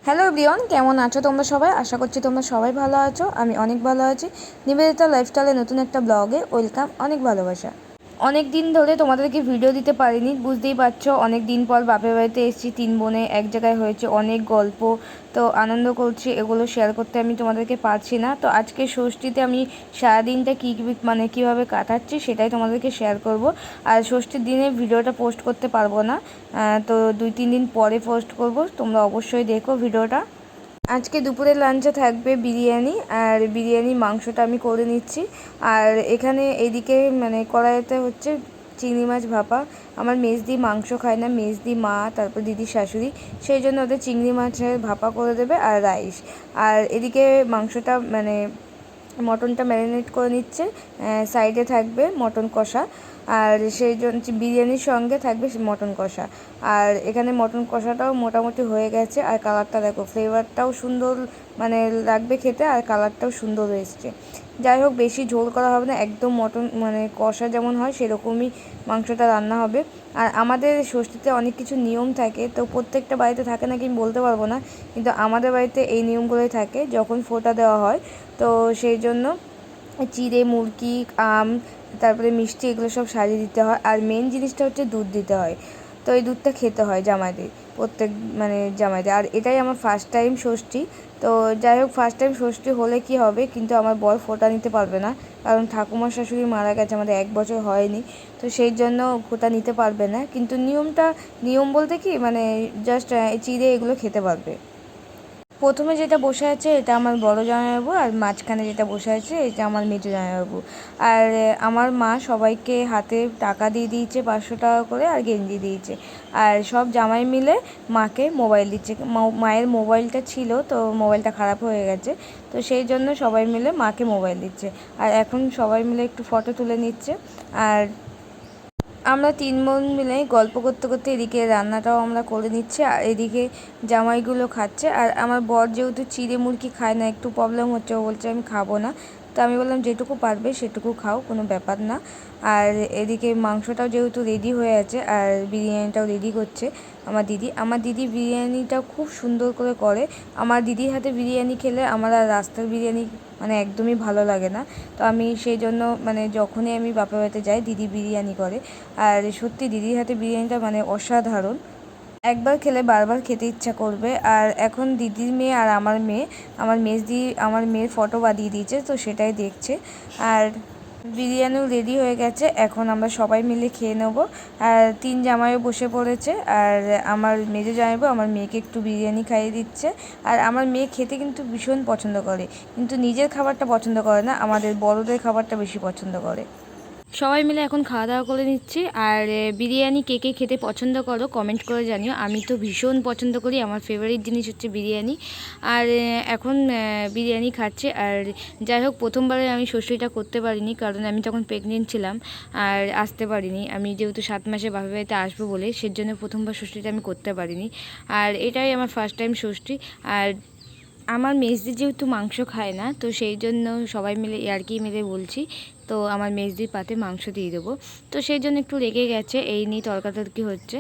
Hello everyone, কেমন আছো তোমরা সবাই? আশা করছি তোমরা সবাই ভালো আছো। আমি অনেক ভালো আছি। নিবেদিতা লাইফস্টাইলে নতুন একটা ব্লগে ওয়েলকাম, অনেক ভালোবাসা। অনেক দিন ধরে তোমাদেরকে ভিডিও দিতে পারিনি, বুঝতেই পারছো। অনেক দিন পর বাপের বাড়িতে এসেছি, 3 বোনে এক জায়গায় হয়েছে, অনেক গল্প, তো আনন্দ করছি, এগুলো শেয়ার করতে আমি তোমাদেরকে পারছি না। তো আজকে ষষ্ঠীতে আমি সারাদিনটা কী মানে কীভাবে কাটাচ্ছি সেটাই তোমাদেরকে শেয়ার করব। আর ষষ্ঠীর দিনে ভিডিওটা পোস্ট করতে পারবো না, তো 2-3 দিন পরে পোস্ট করব। তোমরা অবশ্যই দেখো ভিডিওটা। আজকে দুপুরের লাঞ্চে থাকবে বিরিয়ানি, আর বিরিয়ানি মাংসটা আমি করে নিচ্ছি। আর এখানে এদিকে মানে কড়াইতে হচ্ছে চিংড়ি মাছ ভাপা। আমার মেজদি মাংস খায় না, মেজদি, মা, তারপর দিদির শাশুড়ি, সেই জন্য ওদের চিংড়ি মাছের ভাপা করে দেবে আর রাইস। আর এদিকে মাংসটা মানে মটনটা ম্যারিনেট করে নিচ্ছে, সাইডে থাকবে মটন কষা। আর সেই জন্য বিরিয়ানির সঙ্গে থাকবে মটন কষা। আর এখানে মটন কষাটাও মোটামুটি হয়ে গেছে। আর কালারটা দেখো, ফ্লেভারটাও সুন্দর মানে লাগবে খেতে, আর কালারটাও সুন্দর এসছে। যাই হোক, বেশি ঝোল করা হবে না, একদম মটন মানে কষা যেমন হয় সেরকমই মাংসটা রান্না হবে। আর আমাদের ষষ্ঠীতে অনেক কিছু নিয়ম থাকে, তো প্রত্যেকটা বাড়িতে থাকে নাকি আমি বলতে পারবো না, কিন্তু আমাদের বাড়িতে এই নিয়মগুলোই থাকে। যখন ফোঁটা দেওয়া হয়, তো সেই জন্য চিড়ে, মুরগি, আম, তারপরে মিষ্টি, এগুলো সব সাজিয়ে দিতে হয়। আর মেন জিনিসটা হচ্ছে দুধ দিতে হয়, তো এই দুধটা খেতে হয় জামাইদের, প্রত্যেক মানে জামাইদের। আর এটাই আমার ফার্স্ট টাইম ষষ্ঠী। তো যাই হোক, ফার্স্ট টাইম ষষ্ঠী হলে কি হবে, কিন্তু আমার বর ফোঁটা নিতে পারবে না, কারণ ঠাকুমার শাশুড়ি মারা গেছে, আমাদের 1 বছর হয়নি, তো সেই জন্য ফোঁটা নিতে পারবে না। কিন্তু নিয়ম বলতে কি মানে জাস্ট চিড়ে এগুলো খেতে পারবে। প্রথমে যেটা বসে আছে এটা আমার বড় জামাইবাবু, আর মাঝখানে যেটা বসে আছে এটা আমার মেজো জামাইবাবু। আর আমার মা সবাইকে হাতে টাকা দিয়ে দিয়েছে, 500 টাকা করে, আর গেঞ্জি দিয়েছে। আর সব জামাই মিলে মাকে মোবাইল দিচ্ছে। মায়ের মোবাইলটা ছিল, তো মোবাইলটা খারাপ হয়ে গেছে, তো সেই জন্য সবাই মিলে মাকে মোবাইল দিচ্ছে। আর এখন সবাই মিলে একটু ফটো তুলে নিচ্ছে। আর আমরা 3 বোন মিলে গল্প করতে করতে এদিকে রান্নাটাও আমরা করে নিচ্ছি, আর এদিকে জামাইগুলো খাচ্ছে। আর আমার বর যেহেতু চিড়ে মুরগি খায় না, একটু প্রবলেম হচ্ছে, ও বলছে আমি খাবো না। তো আমি বললাম যেটুকু পারবে সেটুকু খাও, কোনো ব্যাপার না। আর এদিকে মাংসটাও যেহেতু রেডি হয়ে আছে, আর বিরিয়ানিটাও রেডি করছে আমার দিদি বিরিয়ানিটা খুব সুন্দর করে। আমার দিদির হাতে বিরিয়ানি খেলে আমার আর রাস্তার বিরিয়ানি মানে একদমই ভালো লাগে না। তো আমি সেই জন্য মানে যখনই আমি বাপের বাড়িতে যাই, দিদি বিরিয়ানি করে। আর সত্যি দিদির হাতে বিরিয়ানিটা মানে অসাধারণ, একবার খেলে বারবার খেতে ইচ্ছা করবে। আর এখন দিদির মেয়ে আর আমার মেয়ে, আমার মেজদি আমার মেয়ের ফটো বাঁধিয়ে দিয়েছে, তো সেটাই দেখছে। আর বিরিয়ানিও রেডি হয়ে গেছে, এখন আমরা সবাই মিলে খেয়ে নেব। আর 3 জামাইও বসে পড়েছে, আর আমার মেজো জামাইবাবু আমার মেয়েকে একটু বিরিয়ানি খাইয়ে দিচ্ছে। আর আমার মেয়ে খেতে কিন্তু ভীষণ পছন্দ করে, কিন্তু নিজের খাবারটা পছন্দ করে না, আমাদের বড়দের খাবারটা বেশি পছন্দ করে। সবাই মিলে এখন খাওয়া দাওয়া করে নিচ্ছি। আর বিরিয়ানি কে কে খেতে পছন্দ করো কমেন্ট করে জানিও। আমি তো ভীষণ পছন্দ করি, আমার ফেভারিট জিনিস হচ্ছে বিরিয়ানি। আর এখন বিরিয়ানি খাচ্ছে। আর যাই হোক, প্রথমবারে আমি ষষ্ঠীটা করতে পারিনি, কারণ আমি তখন প্রেগনেন্ট ছিলাম আর আসতে পারিনি। আমি যেহেতু 7 মাসে বাপের বাড়িতে আসবো বলে, সেজন্য প্রথমবার ষষ্ঠীটা আমি করতে পারিনি। আর এটাই আমার ফার্স্ট টাইম ষষ্ঠী। আর আমার মেজদি যেহেতু মাংস খায় না, তো সেই জন্য সবাই মিলে ইয়ার্কি মিলে বলছি, তো আমার মেজদির পাতে মাংস দিয়ে দেবো। তো সেই জন্য একটু রেগে গেছে, এই নিয়ে তর্কাতর্কি হচ্ছে।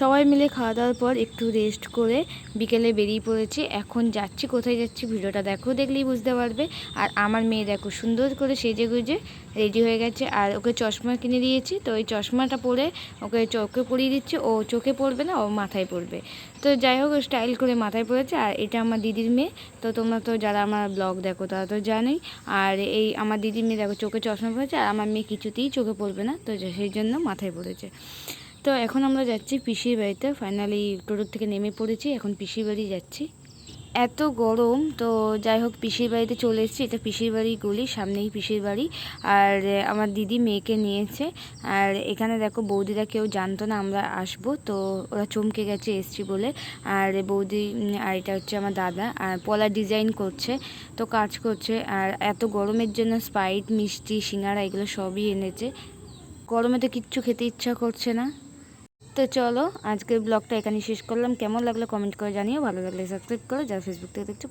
সবাই মিলে খাওয়া দাওয়ার পর একটু রেস্ট করে বিকেলে বেরিয়ে পড়েছি। এখন যাচ্ছি, কোথায় যাচ্ছি ভিডিওটা দেখো, দেখলেই বুঝতে পারবে। আর আমার মেয়ে দেখো সুন্দর করে সেজে গুজে রেডি হয়ে গেছে। আর ওকে চশমা কিনে দিয়েছি, তো ওই চশমাটা পরে ওকে চোখে পরিয়ে দিচ্ছি। ও চোখে পড়বে না, ও মাথায় পড়বে। তো যাই হোক, স্টাইল করে মাথায় পড়েছে। আর এটা আমার দিদির মেয়ে, তো তোমরা তো যারা আমার ব্লগ দেখো তারা তো জানোই। আর এই আমার দিদির মেয়ে দেখো চোখে চশমা পড়েছে, আর আমার মেয়ে কিছুতেই চোখে পড়বে না, তো সেই জন্য মাথায় পড়েছে। তো এখন আমরা যাচ্ছি পিসির বাড়িতে, ফাইনালি টোটোর থেকে নেমে পড়েছি, এখন পিসির বাড়ি যাচ্ছি। এত গরম, তো যাই হোক পিসির বাড়িতে চলে এসেছি। এটা পিসির বাড়ি গলি, সামনেই পিসির বাড়ি। আর আমার দিদি মেয়েকে নিয়েছে। আর এখানে দেখো বৌদিরা কেউ জানতো না আমরা আসবো, তো ওরা চমকে গেছে এসছি বলে। আর বৌদি আর এটা হচ্ছে আমার দাদা, আর পলার ডিজাইন করছে, তো কাজ করছে। আর এত গরমের জন্য স্প্রাইট, মিষ্টি, সিঙ্গারা এগুলো সবই এনেছে। গরমে তো কিচ্ছু খেতে ইচ্ছা করছে না। তো চলো আজকের ব্লগটা এখানে শেষ করলাম। কেমন লাগলো কমেন্ট করে জানিও, ভালো লাগলে সাবস্ক্রাইব করো, যারা ফেসবুক থেকে দেখছো।